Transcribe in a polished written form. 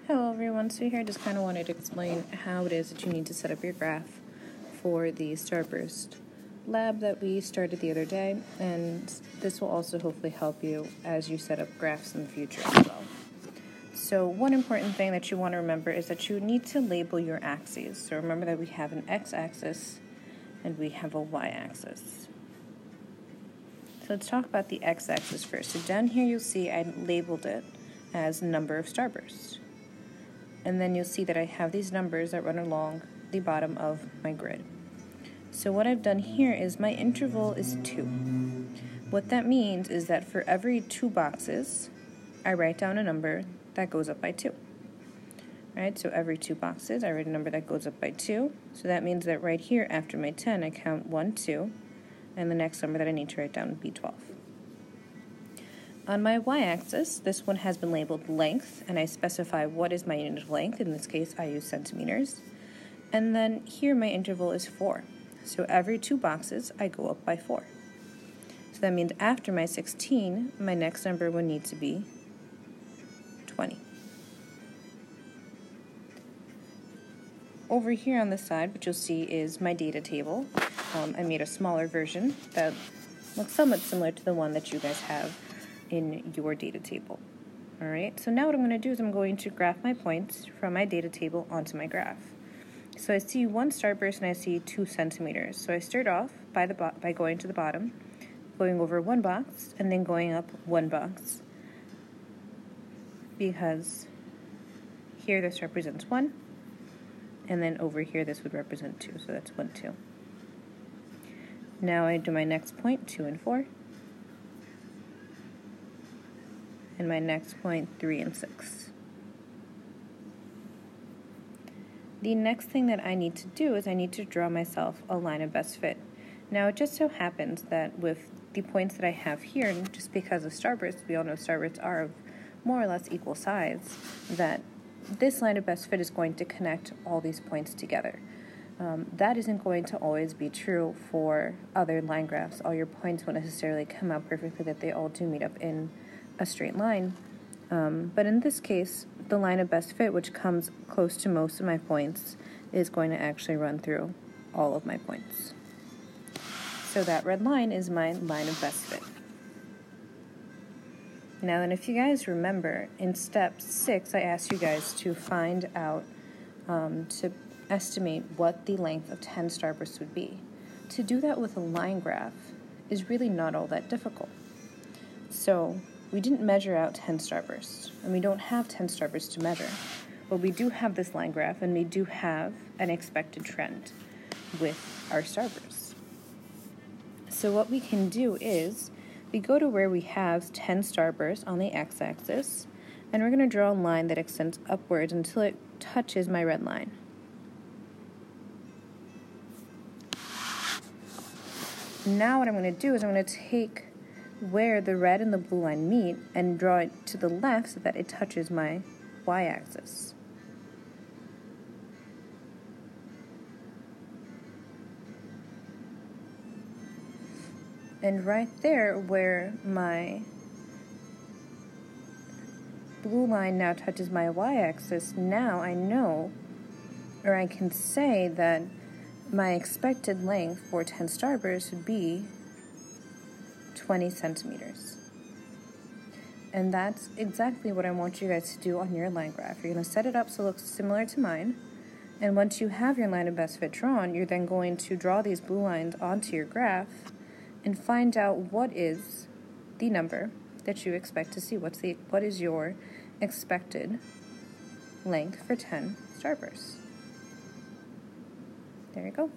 Hello everyone, so here I just kind of wanted to explain how it is that you need to set up your graph for the Starburst lab that we started the other day, and this will also hopefully help you as you set up graphs in the future as well. So one important thing that you want to remember is that you need to label your axes. So remember that we have an x-axis and we have a y-axis. So let's talk about the x-axis first. So down here you'll see I labeled it as number of starbursts. And then you'll see that I have these numbers that run along the bottom of my grid. So what I've done here is my interval is 2. What that means is that for every 2 boxes, I write down a number that goes up by 2. Right? So every 2 boxes, I write a number that goes up by 2. So that means that right here after my 10, I count 1, 2, and the next number that I need to write down would be 12. On my y-axis, this one has been labeled length, and I specify what is my unit of length. In this case, I use centimeters. And then here my interval is 4. So every 2 boxes, I go up by 4. So that means after my 16, my next number would need to be 20. Over here on the side, what you'll see is my data table. I made a smaller version that looks somewhat similar to the one that you guys have in your data table. Alright, so now what I'm going to do is I'm going to graph my points from my data table onto my graph. So I see 1 starburst and I see 2 centimeters. So I start off by going to the bottom, going over 1 box, and then going up 1 box. Because here this represents 1, and then over here this would represent 2, so that's 1, 2. Now I do my next point, 2 and 4. And my next point, 3 and 6. The next thing that I need to do is I need to draw myself a line of best fit. Now it just so happens that with the points that I have here, and just because of starbursts, we all know starbursts are of more or less equal size, that this line of best fit is going to connect all these points together. That isn't going to always be true for other line graphs. All your points won't necessarily come out perfectly, that they all do meet up in a straight line. But in this case, the line of best fit, which comes close to most of my points, is going to actually run through all of my points. So that red line is my line of best fit. Now, and if you guys remember, in step 6, I asked you guys to find out, to estimate what the length of 10 starbursts would be. To do that with a line graph is really not all that difficult. So we didn't measure out 10 starbursts, and we don't have 10 starbursts to measure, but we do have this line graph, and we do have an expected trend with our starbursts. So what we can do is we go to where we have 10 starbursts on the x-axis, and we're going to draw a line that extends upwards until it touches my red line. Now what I'm going to do is I'm going to take where the red and the blue line meet and draw it to the left so that it touches my y-axis. And right there where my blue line now touches my y-axis, now I know, or I can say that my expected length for 10 starbursts would be 20 centimeters. And that's exactly what I want you guys to do on your line graph. You're going to set it up so it looks similar to mine. And once you have your line of best fit drawn, you're then going to draw these blue lines onto your graph and find out what is the number that you expect to see. What is your expected length for 10 starbursts? There you go.